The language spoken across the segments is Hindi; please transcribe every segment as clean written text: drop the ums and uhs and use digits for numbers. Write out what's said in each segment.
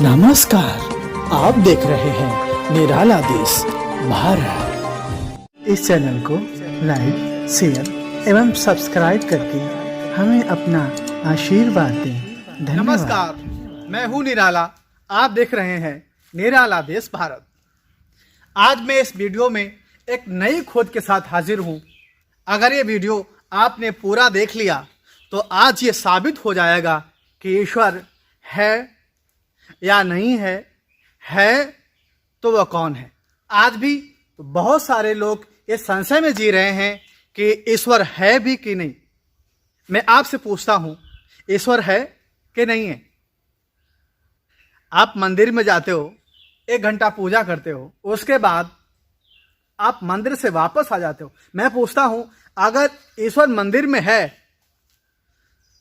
नमस्कार, आप देख रहे हैं निराला देश भारत। इस चैनल को लाइक, शेयर एवं सब्सक्राइब करके हमें अपना आशीर्वाद दें। धन्यवाद। नमस्कार, मैं हूं निराला। आप देख रहे हैं निराला देश भारत। आज मैं इस वीडियो में एक नई खोज के साथ हाजिर हूं। अगर ये वीडियो आपने पूरा देख लिया तो आज ये साबित हो जाएगा कि ईश्वर है या नहीं है तो वह कौन है। आज भी बहुत सारे लोग इस संशय में जी रहे हैं कि ईश्वर है भी कि नहीं। मैं आपसे पूछता हूं, ईश्वर है कि नहीं है? आप मंदिर में जाते हो, 1 घंटा पूजा करते हो, उसके बाद आप मंदिर से वापस आ जाते हो। मैं पूछता हूं, अगर ईश्वर मंदिर में है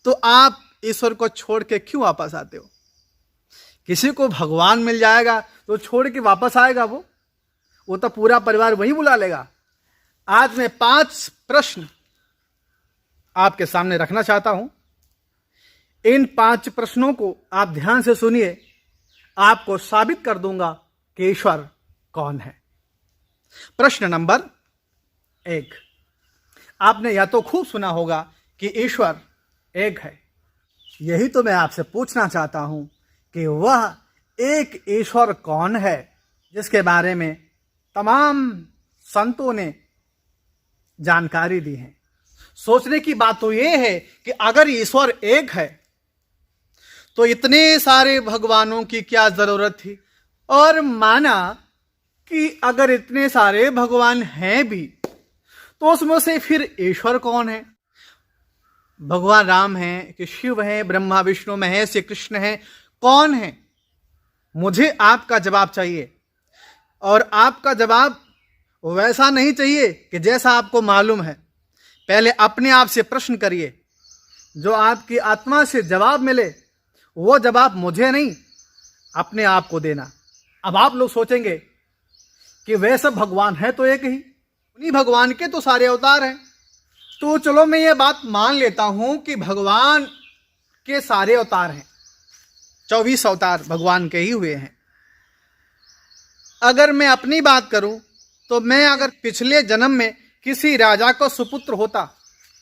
तो आप ईश्वर को छोड़ के क्यों वापस आते हो? किसी को भगवान मिल जाएगा तो छोड़ के वापस आएगा वो तो पूरा परिवार वहीं बुला लेगा। आज मैं 5 प्रश्न आपके सामने रखना चाहता हूं। इन 5 प्रश्नों को आप ध्यान से सुनिए, आपको साबित कर दूंगा कि ईश्वर कौन है। प्रश्न नंबर 1, आपने या तो खूब सुना होगा कि ईश्वर एक है। यही तो मैं आपसे पूछना चाहता हूं कि वह एक ईश्वर कौन है जिसके बारे में तमाम संतों ने जानकारी दी है। सोचने की बात तो यह है कि अगर ईश्वर एक है तो इतने सारे भगवानों की क्या जरूरत थी। और माना कि अगर इतने सारे भगवान हैं भी तो उसमें से फिर ईश्वर कौन है? भगवान राम हैं कि शिव हैं, ब्रह्मा विष्णु महेश श्री कृष्ण हैं, कौन है? मुझे आपका जवाब चाहिए। और आपका जवाब वैसा नहीं चाहिए कि जैसा आपको मालूम है। पहले अपने आप से प्रश्न करिए, जो आपकी आत्मा से जवाब मिले वो जवाब मुझे नहीं, अपने आप को देना। अब आप लोग सोचेंगे कि वैसे भगवान है तो एक ही, उन्हीं भगवान के तो सारे अवतार हैं। तो चलो मैं ये बात मान लेता हूं कि भगवान के सारे अवतार हैं, 24 अवतार भगवान के ही हुए हैं। अगर मैं अपनी बात करूं तो मैं अगर पिछले जन्म में किसी राजा को सुपुत्र होता,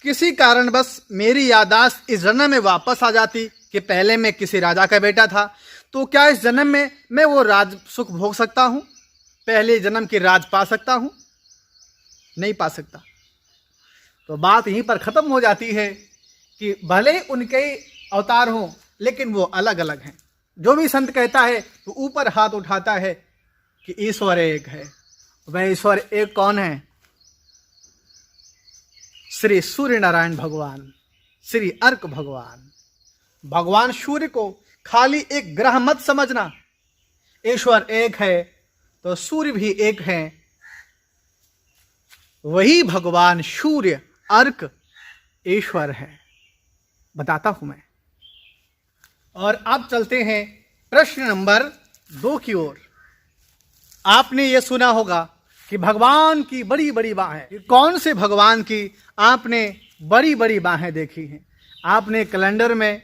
किसी कारणवश मेरी याददाश्त इस जन्म में वापस आ जाती कि पहले मैं किसी राजा का बेटा था, तो क्या इस जन्म में मैं वो राज सुख भोग सकता हूं? पहले जन्म की राज पा सकता हूं? नहीं पा सकता। तो बात यहीं पर खत्म हो जाती है कि भले उनके अवतार हों लेकिन वो अलग अलग हैं। जो भी संत कहता है तो ऊपर हाथ उठाता है कि ईश्वर एक है। वह ईश्वर एक कौन है? श्री सूर्य नारायण भगवान, श्री अर्क भगवान। भगवान सूर्य को खाली एक ग्रह मत समझना। ईश्वर एक है तो सूर्य भी एक है। वही भगवान सूर्य अर्क ईश्वर है, बताता हूं मैं। और अब चलते हैं प्रश्न नंबर 2 की ओर। आपने ये सुना होगा कि भगवान की बड़ी बड़ी बाहें। कौन से भगवान की आपने बड़ी बड़ी बाहें देखी हैं? आपने कैलेंडर में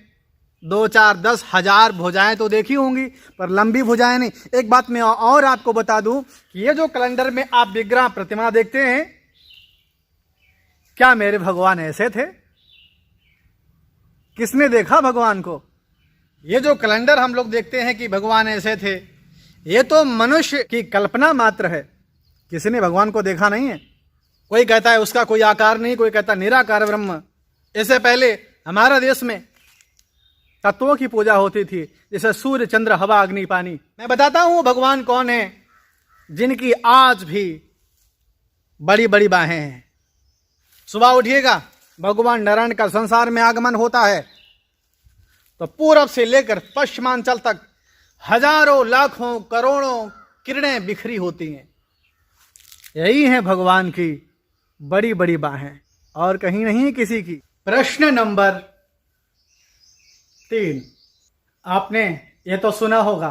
2, 4, 10 हजार भुजाएं तो देखी होंगी, पर लंबी भुजाएं नहीं। एक बात मैं और आपको बता दूं कि ये जो कैलेंडर में आप विग्रह प्रतिमा देखते हैं, क्या मेरे भगवान ऐसे थे? किसने देखा भगवान को? ये जो कैलेंडर हम लोग देखते हैं कि भगवान ऐसे थे, ये तो मनुष्य की कल्पना मात्र है। किसी ने भगवान को देखा नहीं है। कोई कहता है उसका कोई आकार नहीं, कोई कहता निराकार ब्रह्म। इससे पहले हमारे देश में तत्वों की पूजा होती थी, जैसे सूर्य, चंद्र, हवा, अग्नि, पानी। मैं बताता हूं भगवान कौन है जिनकी आज भी बड़ी बड़ी बाहें हैं। सुबह उठिएगा, भगवान नारायण का संसार में आगमन होता है तो पूरब से लेकर पश्चिमांचल तक हजारों, लाखों, करोड़ों किरणें बिखरी होती हैं। यही है भगवान की बड़ी बड़ी बाहें, और कहीं नहीं किसी की। प्रश्न नंबर 3, आपने ये तो सुना होगा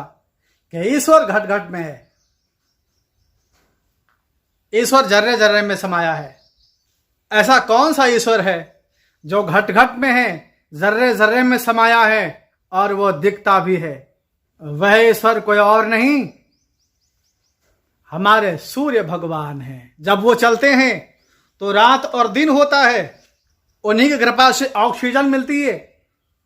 कि ईश्वर घट घट में है। ईश्वर जर्रे जर्रे में समाया है। ऐसा कौन सा ईश्वर है जो घट घट में है, जर्रे जर्रे में समाया है और वो दिखता भी है? वह ईश्वर कोई और नहीं, हमारे सूर्य भगवान हैं। जब वो चलते हैं तो रात और दिन होता है, उन्हीं की कृपा से ऑक्सीजन मिलती है।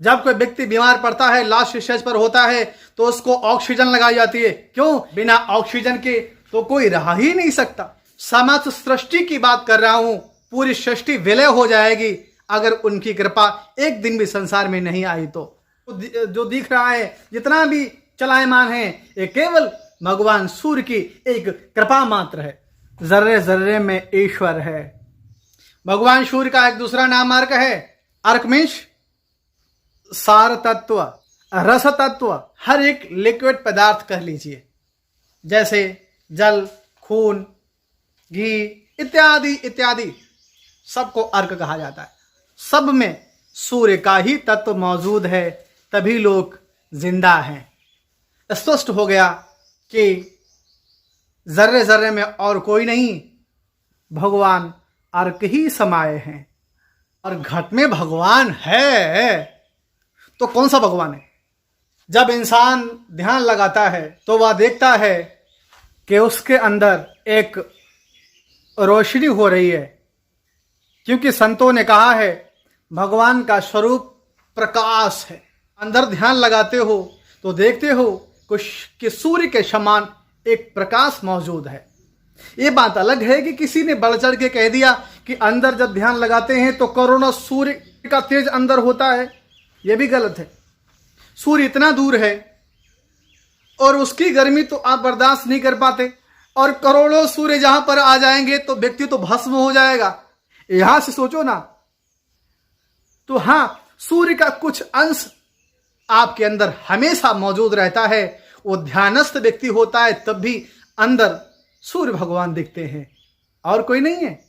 जब कोई व्यक्ति बीमार पड़ता है, लास्ट स्टेज पर होता है, तो उसको ऑक्सीजन लगाई जाती है। क्यों? बिना ऑक्सीजन के तो कोई रह ही नहीं सकता। समस्त सृष्टि की बात कर रहा हूं, पूरी सृष्टि विलय हो जाएगी अगर उनकी कृपा एक दिन भी संसार में नहीं आई तो। जो दिख रहा है, जितना भी चलायमान है, ये केवल भगवान सूर्य की एक कृपा मात्र है। जर्रे जर्रे में ईश्वर है। भगवान सूर्य का एक दूसरा नाम अर्क है। अर्क मीन्स सार तत्व, रस तत्व, हर एक लिक्विड पदार्थ कह लीजिए, जैसे जल, खून, घी इत्यादि इत्यादि, सबको अर्क कहा जाता है। सब में सूर्य का ही तत्व मौजूद है, तभी लोग जिंदा हैं। स्पष्ट हो गया कि जर्रे जर्रे में और कोई नहीं, भगवान अर्क ही समाये हैं। और घट में भगवान है तो कौन सा भगवान है? जब इंसान ध्यान लगाता है तो वह देखता है कि उसके अंदर एक रोशनी हो रही है, क्योंकि संतों ने कहा है भगवान का स्वरूप प्रकाश है। अंदर ध्यान लगाते हो तो देखते हो कुछ कि सूर्य के समान एक प्रकाश मौजूद है। ये बात अलग है कि किसी ने बढ़ चढ़ के कह दिया कि अंदर जब ध्यान लगाते हैं तो करोड़ों सूर्य का तेज अंदर होता है। यह भी गलत है। सूर्य इतना दूर है और उसकी गर्मी तो आप बर्दाश्त नहीं कर पाते, और करोड़ों सूर्य जहां पर आ जाएंगे तो व्यक्ति तो भस्म हो जाएगा। यहां से सोचो ना। तो हां, सूर्य का कुछ अंश आपके अंदर हमेशा मौजूद रहता है। वो ध्यानस्थ व्यक्ति होता है तब भी अंदर सूर्य भगवान दिखते हैं, और कोई नहीं है,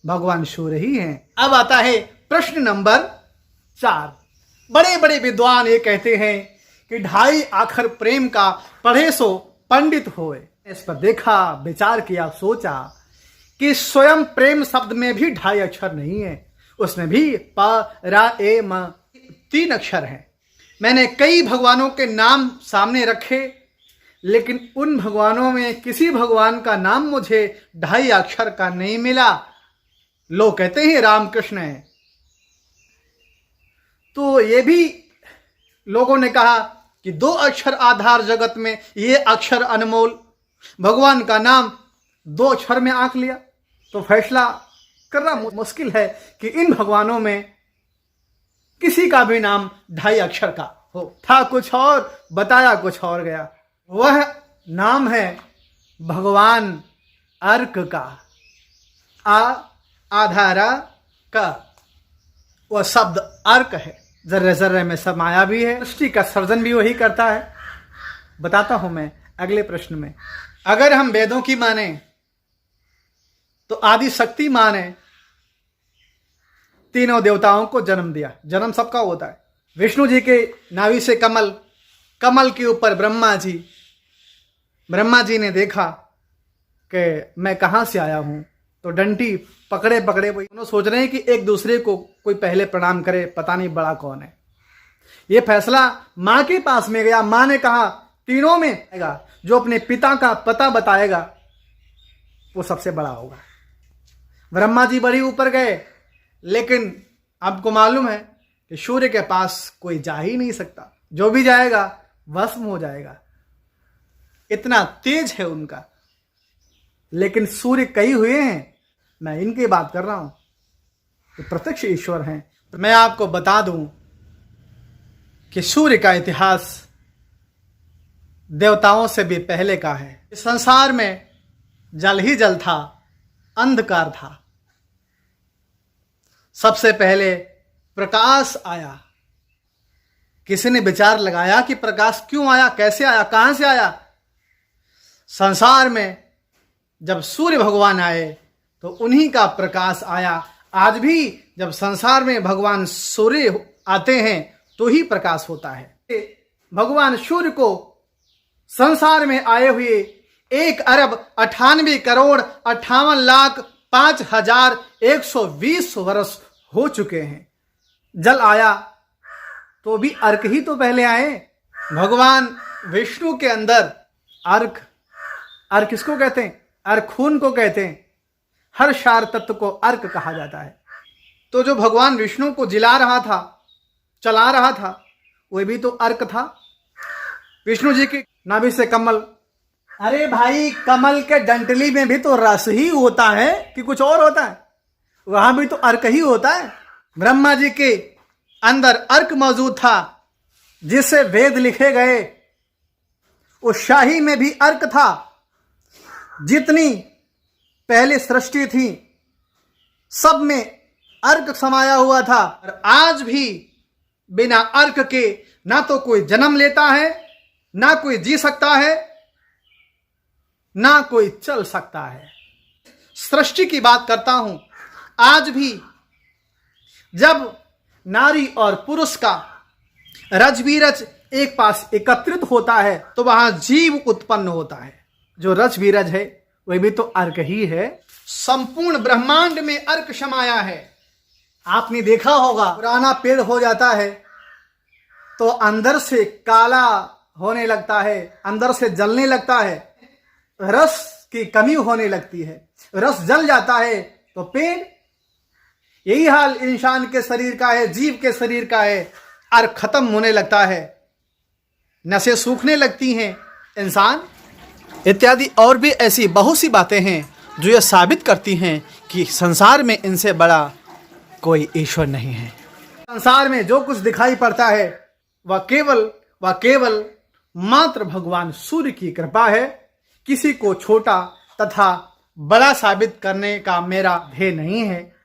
भगवान सूर्य ही हैं। अब आता है प्रश्न नंबर 4। बड़े बड़े विद्वान ये कहते हैं कि 2.5 अक्षर प्रेम का पढ़े सो पंडित होए। इस पर देखा, विचार किया, सोचा कि स्वयं प्रेम शब्द में भी 2.5 अक्षर नहीं है, उसमें भी प, रा, ए, म 3 अक्षर हैं। मैंने कई भगवानों के नाम सामने रखे, लेकिन उन भगवानों में किसी भगवान का नाम मुझे 2.5 अक्षर का नहीं मिला। लोग कहते हैं रामकृष्ण है, तो ये भी लोगों ने कहा कि 2 अक्षर आधार जगत में, ये अक्षर अनमोल। भगवान का नाम 2 अक्षर में आंक लिया, तो फैसला करना मुश्किल है कि इन भगवानों में किसी का भी नाम 2.5 अक्षर का हो। था कुछ और, बताया कुछ और गया। वह नाम है भगवान अर्क का। आधारा का वह शब्द अर्क है। जर्रे जर्रे में समाया भी है, सृष्टि का सर्जन भी वही करता है। बताता हूं मैं अगले प्रश्न में। अगर हम वेदों की माने तो आदि शक्ति मां ने तीनों देवताओं को जन्म दिया। जन्म सबका होता है। विष्णु जी के नाभि से कमल, कमल के ऊपर ब्रह्मा जी ने देखा कि मैं कहां से आया हूं, तो डंडी पकड़े पकड़े वही दोनों सोच रहे हैं कि एक दूसरे को कोई पहले प्रणाम करे, पता नहीं बड़ा कौन है। यह फैसला मां के पास में गया। मां ने कहा तीनों में आएगा जो अपने पिता का पता बताएगा वो सबसे बड़ा होगा। ब्रह्मा जी बड़ी ऊपर गए, लेकिन आपको मालूम है कि सूर्य के पास कोई जा ही नहीं सकता। जो भी जाएगा भस्म हो जाएगा, इतना तेज है उनका। लेकिन सूर्य कई हुए हैं, मैं इनकी बात कर रहा हूं, तो प्रत्यक्ष ईश्वर हैं। तो मैं आपको बता दूं कि सूर्य का इतिहास देवताओं से भी पहले का है। इस संसार में जल ही जल था, अंधकार था। सबसे पहले प्रकाश आया। किसी ने विचार लगाया कि प्रकाश क्यों आया, कैसे आया, कहां से आया? संसार में जब सूर्य भगवान आए तो उन्हीं का प्रकाश आया। आज भी जब संसार में भगवान सूर्य आते हैं तो ही प्रकाश होता है। भगवान सूर्य को संसार में आए हुए 1,98,58,05,120 वर्ष हो चुके हैं। जल आया तो भी अर्क ही तो पहले आए। भगवान विष्णु के अंदर अर्क, अर्क किसको कहते हैं? अर्क खून को कहते हैं। हर क्षार तत्व को अर्क कहा जाता है। तो जो भगवान विष्णु को जिला रहा था, चला रहा था, वह भी तो अर्क था। विष्णु जी की नाभि से कमल, अरे भाई कमल के डंटली में भी तो रस ही होता है कि कुछ और होता है? वहां भी तो अर्क ही होता है। ब्रह्मा जी के अंदर अर्क मौजूद था, जिससे वेद लिखे गए। उस शाही में भी अर्क था। जितनी पहले सृष्टि थी सब में अर्क समाया हुआ था। और आज भी बिना अर्क के ना तो कोई जन्म लेता है, ना कोई जी सकता है, ना कोई चल सकता है। सृष्टि की बात करता हूं। आज भी जब नारी और पुरुष का रज-बीरज एक पास एकत्रित होता है तो वहां जीव उत्पन्न होता है। जो रज-बीरज है वह भी तो अर्क ही है। संपूर्ण ब्रह्मांड में अर्क समाया है। आपने देखा होगा, पुराना पेड़ हो जाता है तो अंदर से काला होने लगता है, अंदर से जलने लगता है, रस की कमी होने लगती है, रस जल जाता है तो पेड़। यही हाल इंसान के शरीर का है, जीव के शरीर का है। अर्क खत्म होने लगता है, नसें सूखने लगती हैं, इंसान इत्यादि और भी ऐसी बहुत सी बातें हैं जो यह साबित करती हैं कि संसार में इनसे बड़ा कोई ईश्वर नहीं है। संसार में जो कुछ दिखाई पड़ता है वह केवल मात्र भगवान सूर्य की कृपा है। किसी को छोटा तथा बड़ा साबित करने का मेरा ध्येय नहीं है।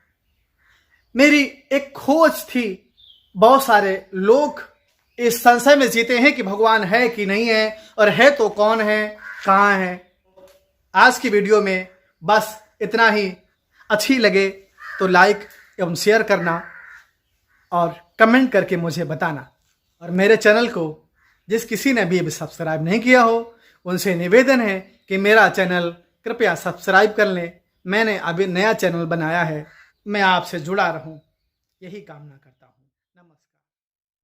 मेरी एक खोज थी। बहुत सारे लोग इस संशय में जीते हैं कि भगवान है कि नहीं है, और है तो कौन है, कहाँ है। आज की वीडियो में बस इतना ही। अच्छी लगे तो लाइक एवं शेयर करना और कमेंट करके मुझे बताना। और मेरे चैनल को जिस किसी ने भी अभी सब्सक्राइब नहीं किया हो उनसे निवेदन है कि मेरा चैनल कृपया सब्सक्राइब कर लें। मैंने अभी नया चैनल बनाया है, मैं आपसे जुड़ा रहूं, यही कामना करता हूं।